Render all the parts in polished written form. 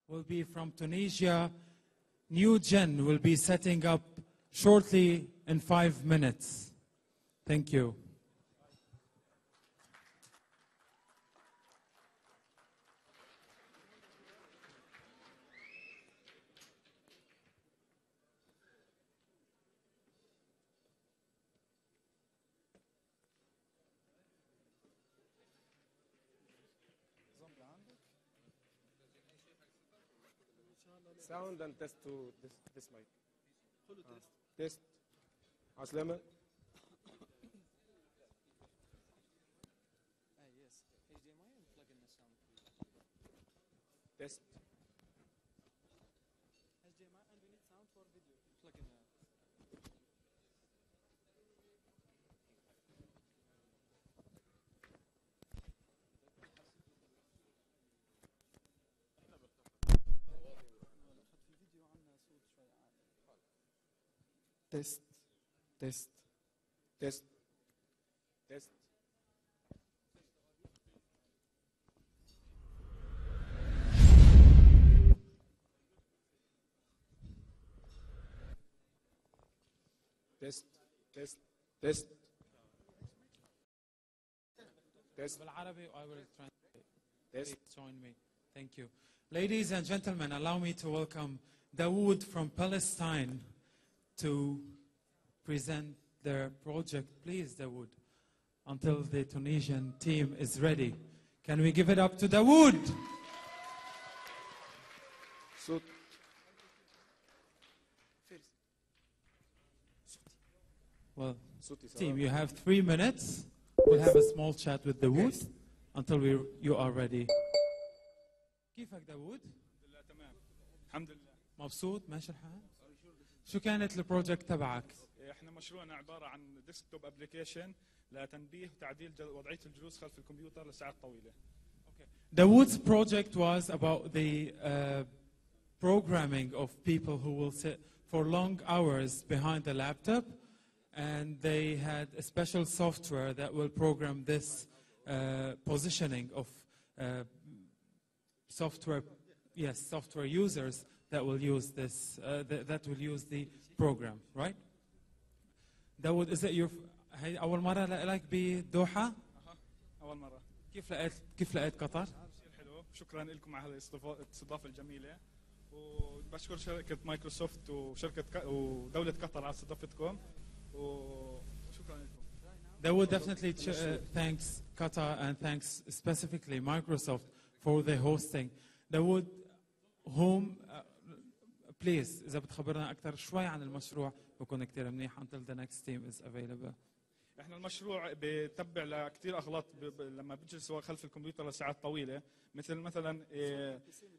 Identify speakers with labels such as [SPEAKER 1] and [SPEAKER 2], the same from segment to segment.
[SPEAKER 1] will be from Tunisia. NewGen will be setting up shortly in 5 minutes. Thank you.
[SPEAKER 2] Sound and test to this mic. Test. Aslama.
[SPEAKER 3] Yes. HDMI and plug in the sound.
[SPEAKER 2] Test.
[SPEAKER 3] HDMI and we need sound for video. Plug in the. Test. Test.
[SPEAKER 2] Test. Test. Test. Test. Test. Test.
[SPEAKER 1] بالعربي, I will translate.
[SPEAKER 2] Test.
[SPEAKER 1] Please join me. Thank you. Ladies and gentlemen, allow me to welcome Dawood from Palestine to present their project. Please, Dawood, until the Tunisian team is ready. Can we give it up to Dawood?
[SPEAKER 2] صوت.
[SPEAKER 1] Well,
[SPEAKER 2] صوتي سواء.
[SPEAKER 1] team, you have 3 minutes. We'll have a small chat with Dawood until you are ready. كيفك داوود؟
[SPEAKER 4] الحمد لله تمام. الحمد لله.
[SPEAKER 1] مبسوط؟ ماشي الحال؟ شو كانت البروجكت تبعك؟
[SPEAKER 4] احنا مشروعنا عباره عن ديسكتوب ابلكيشن لتنبيه وتعديل وضعيه الجلوس خلف الكمبيوتر لساعات طويله.
[SPEAKER 1] Dawood's project was about the programming of people who will sit for long hours behind the laptop, and they had a special software that will program this positioning of software users that will use this, that will use the program, right? Dawood, is it your هي أول مرة لك بدوحة؟
[SPEAKER 4] اول مره.
[SPEAKER 1] كيف لقيت قطر؟
[SPEAKER 4] كثير حلو، شكرا لكم على الاستضافه الجميله، وبشكر شركه مايكروسوفت ودوله قطر على استضافتكم، وشكرا لكم.
[SPEAKER 1] Dawood definitely thanks Qatar and thanks specifically Microsoft for the hosting. Dawood, whom please إذا بتخبرنا أكثر شوي عن المشروع بكون كثير منيح until the next team is available.
[SPEAKER 4] احنا المشروع بتبع لكثير اغلاط لما بيجلسوا خلف الكمبيوتر لساعات طويله، مثلا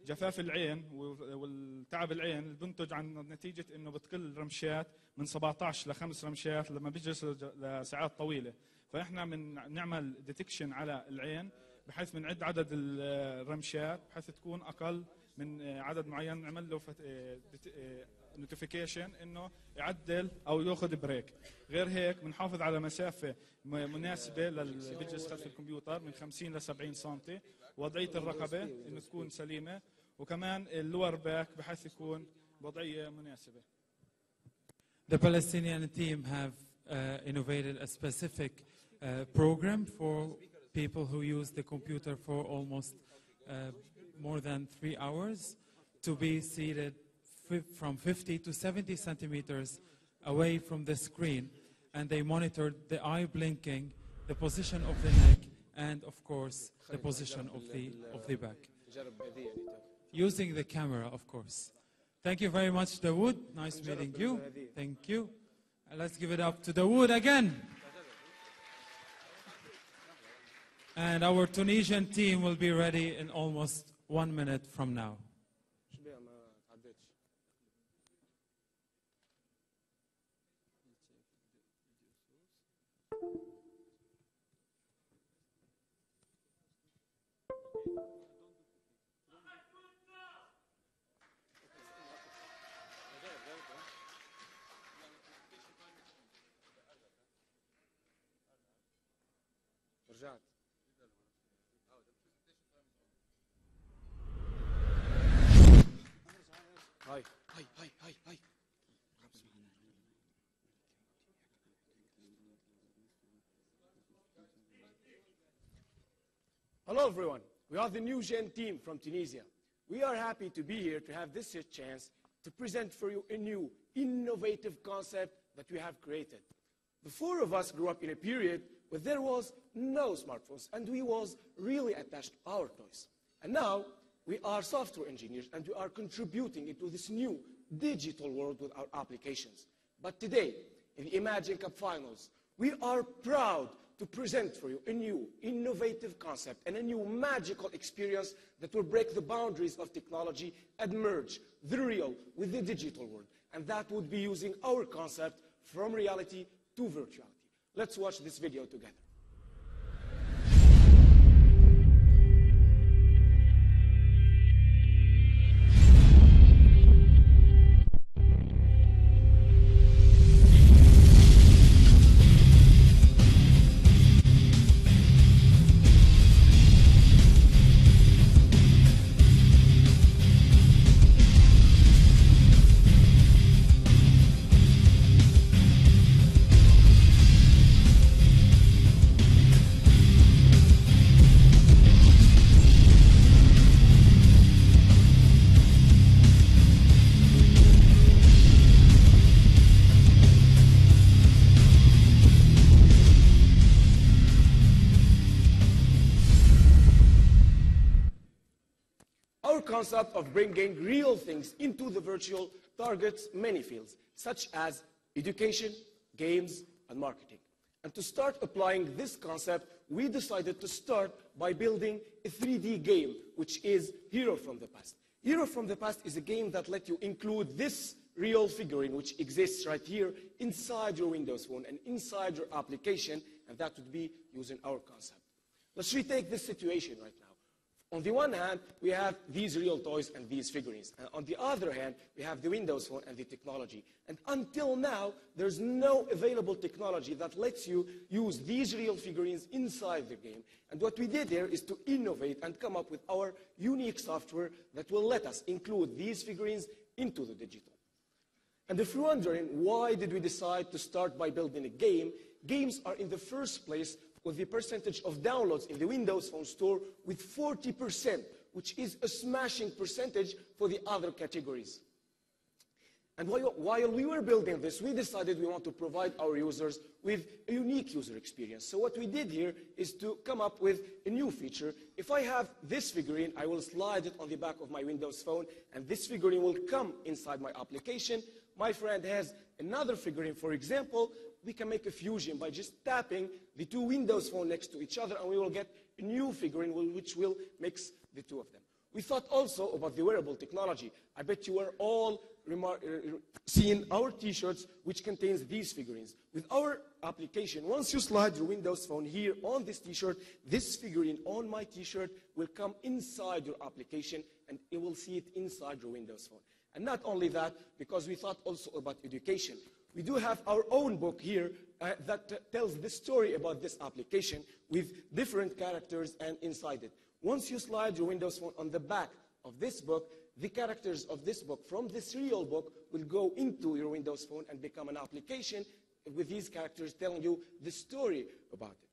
[SPEAKER 4] جفاف العين والتعب العين اللي بنتج عن نتيجه انه بتقل رمشات من 17 ل 5 رمشات لما بيجلسوا لساعات طويله، فاحنا بنعمل ديتكشن على العين بحيث بنعد عدد الرمشات بحيث تكون اقل من عدد معين، نعمل له نوتيفيكيشن انه يعدل او ياخذ بريك. غير هيك بنحافظ على مسافه مناسبه اللي بيجلس خلف الكمبيوتر من 50 ل 70 سم، وضعيه الرقبه انه تكون سليمه، وكمان اللور باك بحيث يكون وضعيه مناسبه.
[SPEAKER 1] The Palestinian team have innovated a specific program for people who use the computer for almost more than 3 hours to be seated from 50 to 70 centimeters away from the screen, and they monitored the eye blinking, the position of the neck, and of course the position of the back, using the camera, of course. Thank you very much, Dawood. Nice meeting you. Thank you. And let's give it up to Dawood again. And our Tunisian team will be ready in almost 1 minute from now.
[SPEAKER 2] رجعت. هاي. Hello everyone. We are the NewGen team from Tunisia. We are happy to be here to have this chance to present for you a new, innovative concept that we have created. The four of us grew up in a period where there was no smartphones and we was really attached to our toys. And now we are software engineers and we are contributing into this new digital world with our applications. But today, in the Imagine Cup finals, we are proud to present for you a new, innovative concept and a new magical experience that will break the boundaries of technology and merge the real with the digital world. And that would be using our concept from reality to virtuality. Let's watch this video together. Our concept of bringing real things into the virtual targets many fields, such as education, games, and marketing. And to start applying this concept, we decided to start by building a 3D game, which is Hero from the Past. Hero from the Past is a game that lets you include this real figurine, which exists right here inside your Windows Phone and inside your application, and that would be using our concept. Let's retake this situation right now. On the one hand, we have these real toys and these figurines. And on the other hand, we have the Windows Phone and the technology. And until now, there's no available technology that lets you use these real figurines inside the game. And what we did here is to innovate and come up with our unique software that will let us include these figurines into the digital. And if you're wondering why did we decide to start by building a game, games are in the first place with the percentage of downloads in the Windows Phone store with 40%, which is a smashing percentage for the other categories. And while we were building this, we decided we want to provide our users with a unique user experience. So what we did here is to come up with a new feature. If I have this figurine, I will slide it on the back of my Windows Phone, and this figurine will come inside my application. My friend has another figurine, for example. We can make a fusion by just tapping the two Windows Phones next to each other, and we will get a new figurine which will mix the two of them. We thought also about the wearable technology. I bet you are all seeing our T-shirts which contains these figurines. With our application, once you slide your Windows Phone here on this T-shirt, this figurine on my T-shirt will come inside your application, and you will see it inside your Windows Phone. And not only that, because we thought also about education. We do have our own book here that tells the story about this application with different characters and inside it. Once you slide your Windows Phone on the back of this book, the characters of this book from this real book will go into your Windows Phone and become an application with these characters telling you the story about it.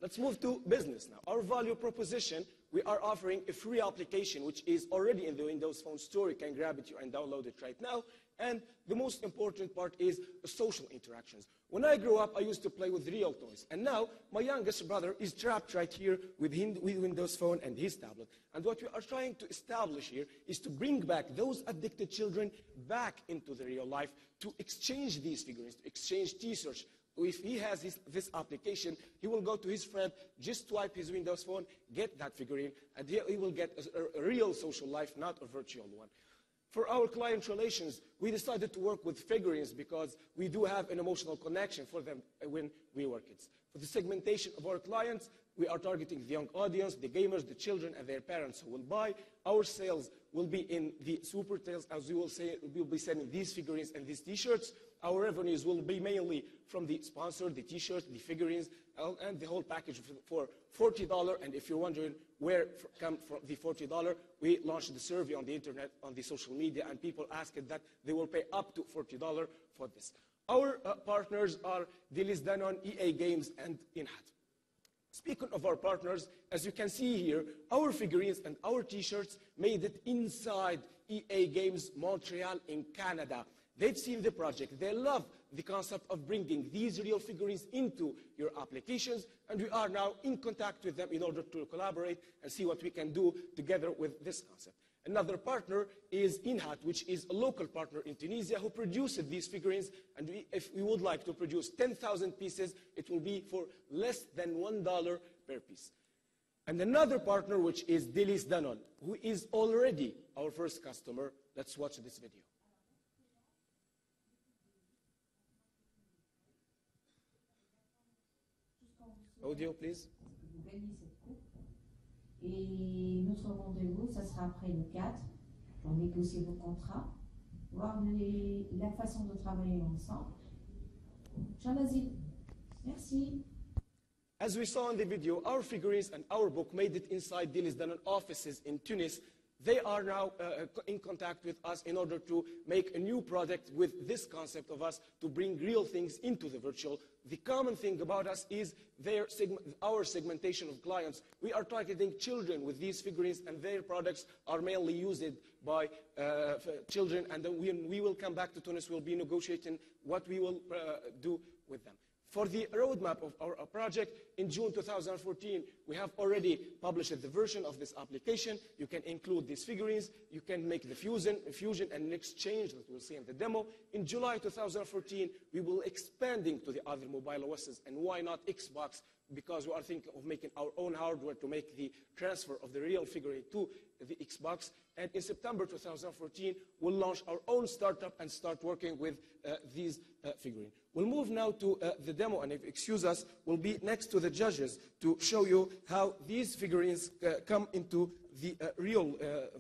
[SPEAKER 2] Let's move to business now. Our value proposition, we are offering a free application which is already in the Windows Phone store. You can grab it and download it right now. And the most important part is social interactions. When I grew up, I used to play with real toys. And now, my youngest brother is trapped right here with Windows Phone and his tablet. And what we are trying to establish here is to bring back those addicted children back into the real life, to exchange these figurines, to exchange T-shirts. If he has this application, he will go to his friend, just swipe his Windows Phone, get that figurine, and he will get a real social life, not a virtual one. For our client relations, we decided to work with figurines because we do have an emotional connection for them when we were kids. For the segmentation of our clients, we are targeting the young audience, the gamers, the children, and their parents who will buy. Our sales will be in the super tails, as we will say, we will be selling these figurines and these T-shirts. Our revenues will be mainly from the sponsor, the T-shirts, the figurines, and the whole package for $40. And if you're wondering where come from the $40, we launched the survey on the internet, on the social media, and people asked that they will pay up to $40 for this. Our partners are Dilis Danon, EA Games, and Inhat. Speaking of our partners, as you can see here, our figurines and our t-shirts made it inside EA Games Montreal in Canada. They've seen the project. They love the concept of bringing these real figurines into your applications, and we are now in contact with them in order to collaborate and see what we can do together with this concept. Another partner is Inhat, which is a local partner in Tunisia who produces these figurines, and if we would like to produce 10,000 pieces, it will be for less than $1 per piece. And another partner, which is Dilis Danon, who is already our first customer. Let's watch this video. Audio, please.
[SPEAKER 5] Et notre rendez-vous, ça sera après le 4, pour négocier vos contrats, voir la façon de travailler ensemble. Shanazid, merci.
[SPEAKER 2] As we saw in the video, our figurines and our book made it inside Dilis Danon offices in Tunis. They are now in contact with us in order to make a new product with this concept of us to bring real things into the virtual. The common thing about us is our segmentation of clients. We are targeting children with these figurines, and their products are mainly used by children. And then when we will come back to Tunis, we'll be negotiating what we will do with them. For the roadmap of our project, in June 2014, we have already published the version of this application. You can include these figurines. You can make the fusion and exchange that we'll see in the demo. In July 2014, we will expanding to the other mobile OSs, and why not Xbox? Because we are thinking of making our own hardware to make the transfer of the real figurine to the Xbox. And in September 2014, we'll launch our own startup and start working with these figurines. We'll move now to the demo, and if excuse us, we'll be next to the judges to show you how these figurines come into the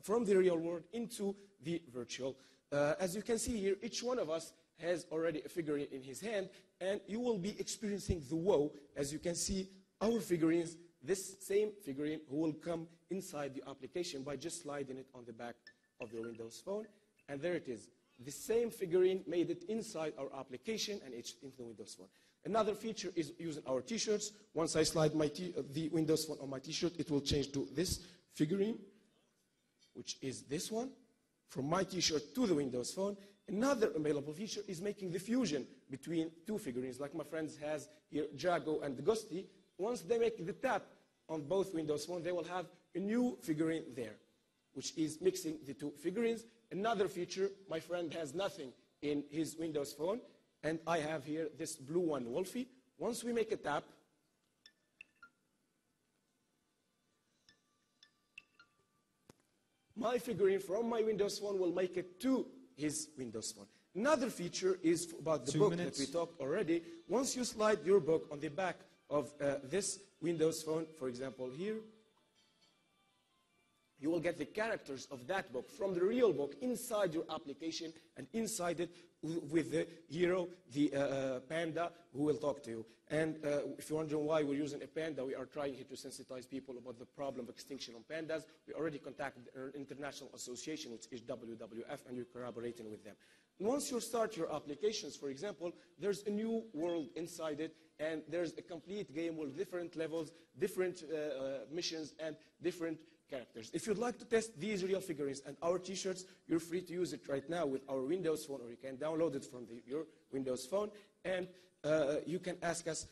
[SPEAKER 2] from the real world into the virtual. As you can see here, each one of us has already a figurine in his hand, and you will be experiencing the wow. As you can see, our figurines, this same figurine who will come inside the application by just sliding it on the back of your Windows Phone. And there it is. The same figurine made it inside our application and it's into the Windows Phone. Another feature is using our t-shirts. Once I slide the Windows Phone on my t-shirt, it will change to this figurine, which is this one, from my t-shirt to the Windows Phone. Another available feature is making the fusion between two figurines, like my friends has here, Jago and Ghosty. Once they make the tap on both Windows Phone, they will have a new figurine there, which is mixing the two figurines. Another feature, my friend has nothing in his Windows Phone, and I have here this blue one, Wolfie. Once we make a tap, my figurine from my Windows Phone will make it to his Windows Phone. Another feature is about the book that we talked already. Once you slide your book on the back of this Windows Phone, for example here, you will get the characters of that book from the real book inside your application, and inside it with the hero, the panda, who will talk to you. And if you're wondering why we're using a panda, we are trying here to sensitize people about the problem of extinction on pandas. We already contacted an international association, which is WWF, and we're collaborating with them. Once you start your applications, for example, there's a new world inside it, and there's a complete game with different levels, different missions, and different characters. If you'd like to test these real figurines and our t-shirts, you're free to use it right now with our Windows Phone, or you can download it from your Windows Phone, and you can ask us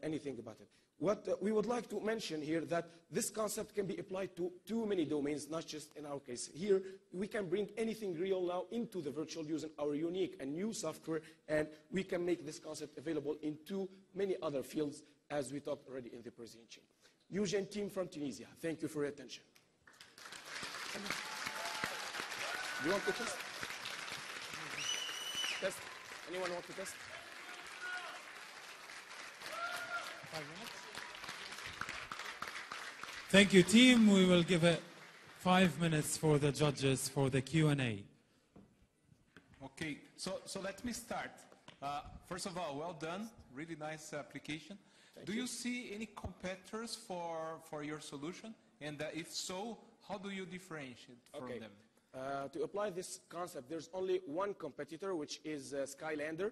[SPEAKER 2] anything about it. What we would like to mention here, that this concept can be applied to too many domains, not just in our case. Here, we can bring anything real now into the virtual using our unique and new software, and we can make this concept available in too many other fields, as we talked already in the presentation. NewGen team from Tunisia, thank you for your attention. Do you want to test? Test? Anyone want to test?
[SPEAKER 1] 5 minutes. Thank you, team. We will give it 5 minutes for the judges for the Q&A.
[SPEAKER 6] Okay, so let me start. First of all, well done. Really nice application. Do you see any competitors for your solution? And if so, how do you differentiate from them?
[SPEAKER 2] To apply this concept, there's only one competitor, which is Skylander,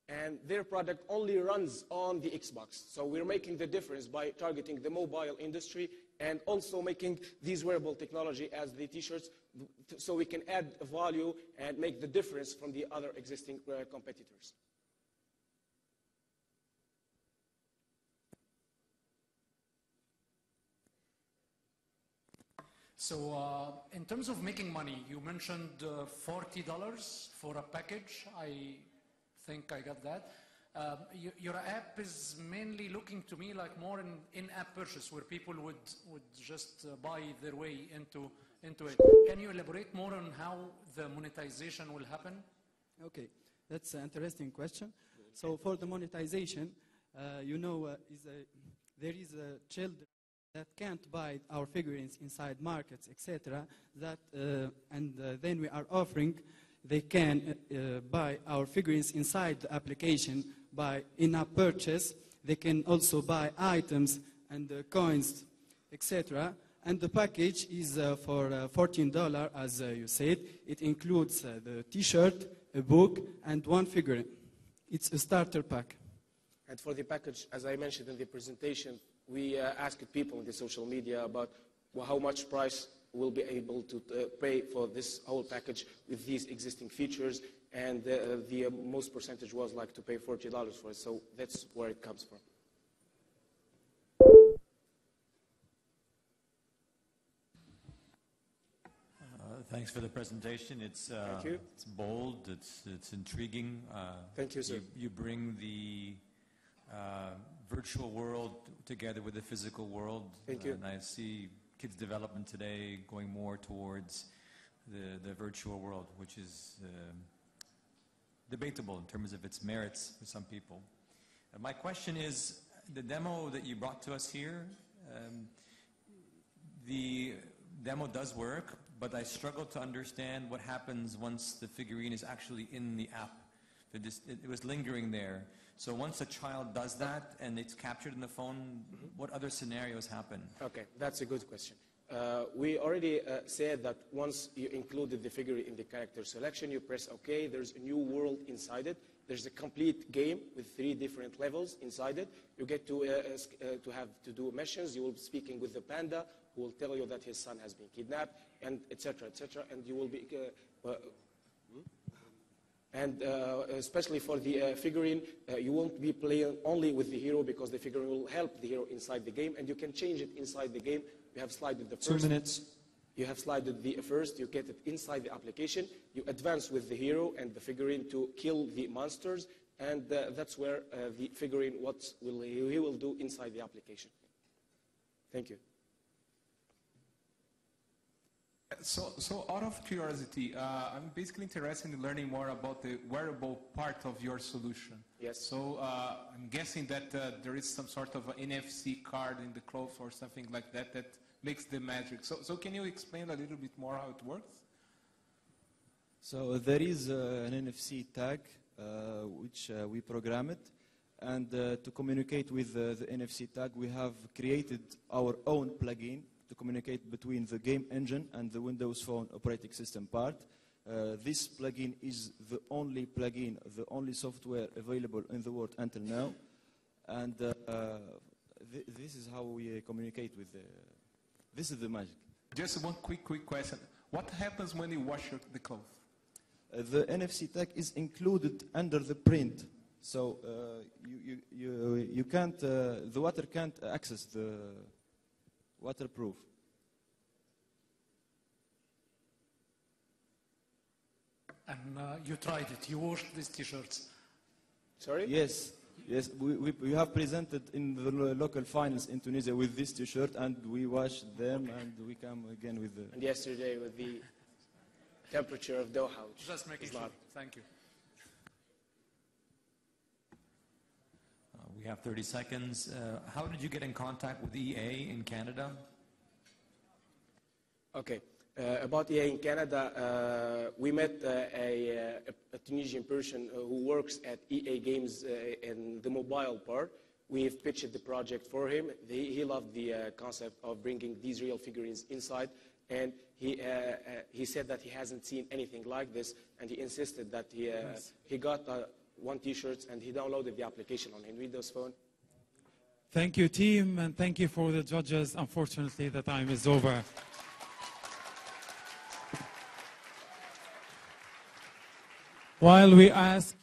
[SPEAKER 2] and their product only runs on the Xbox. So we're making the difference by targeting the mobile industry and also making these wearable technology as the t-shirts, so we can add value and make the difference from the other existing competitors.
[SPEAKER 7] So in terms of making money, you mentioned $40 for a package. I think I got that. Your app is mainly looking to me like more in-app purchase, where people would just buy their way into it. Can you elaborate more on how the monetization will happen?
[SPEAKER 3] Okay, that's an interesting question. So for the monetization, there is a children that can't buy our figurines inside markets, etc. Then we are offering they can buy our figurines inside the application by in-app purchase. They can also buy items and coins, etc. And the package is for $14, as you said. It includes the t-shirt, a book, and one figurine. It's a starter pack.
[SPEAKER 2] And for the package, as I mentioned in the presentation, we asked people in the social media about how much price we'll be able to pay for this whole package with these existing features, and the most percentage was like to pay $40 for it, so that's where it comes from.
[SPEAKER 8] Thanks for the presentation. It's
[SPEAKER 2] Thank you.
[SPEAKER 8] It's bold. It's intriguing.
[SPEAKER 2] Thank you, sir.
[SPEAKER 8] You bring the virtual world together with the physical world.
[SPEAKER 2] Thank you.
[SPEAKER 8] And I see kids' development today going more towards the virtual world, which is debatable in terms of its merits for some people. My question is, the demo that you brought to us here, the demo does work, but I struggle to understand what happens once the figurine is actually in the app. It was lingering there. So once a child does that and it's captured in the phone, what other scenarios happen?
[SPEAKER 2] Okay, that's a good question. We already said that once you included the figurine in the character selection, you press OK, there's a new world inside it. There's a complete game with 3 different levels inside it. You get to have to do missions. You will be speaking with the panda, who will tell you that his son has been kidnapped, and etc., etc. And you will be, especially for the figurine, you won't be playing only with the hero, because the figurine will help the hero inside the game, and you can change it inside the game. You have slided the first.
[SPEAKER 9] 2 minutes.
[SPEAKER 2] You have slided the first, you get it inside the application, you advance with the hero and the figurine to kill the monsters, and that's where the figurine, he will do inside the application. Thank you.
[SPEAKER 6] So out of curiosity, I'm basically interested in learning more about the wearable part of your solution.
[SPEAKER 2] Yes.
[SPEAKER 6] So I'm guessing that there is some sort of an NFC card in the clothes or something like that that makes the magic. So can you explain a little bit more how it works?
[SPEAKER 9] So there is an NFC tag which we program it, and to communicate with the NFC tag, we have created our own plugin to communicate between the game engine and the Windows Phone operating system part. This plugin is the only plugin, the only software available in the world until now, and this is how we communicate with this is the magic.
[SPEAKER 6] Just one quick question. What happens when you wash the clothes?
[SPEAKER 9] The NFC tag is included under the print, so you can't, the water can't access the waterproof.
[SPEAKER 7] And you tried it. You washed these t-shirts.
[SPEAKER 2] Sorry?
[SPEAKER 9] Yes, yes. We have presented in the local finals in Tunisia with this t-shirt, and we washed them, and we come again with the...
[SPEAKER 2] And yesterday with the temperature of Doha.
[SPEAKER 7] Just making sure. Thank you.
[SPEAKER 8] We have 30 seconds. How did you get in contact with EA in Canada?
[SPEAKER 2] Okay. About EA in Canada, we met a Tunisian person who works at EA Games in the mobile part. We've pitched the project for him. He loved the concept of bringing these real figurines inside, and he said that he hasn't seen anything like this, and he insisted that he got one T-shirt and he downloaded the application on his Windows phone.
[SPEAKER 1] Thank you, team, and thank you for the judges. Unfortunately, the time is over. While we ask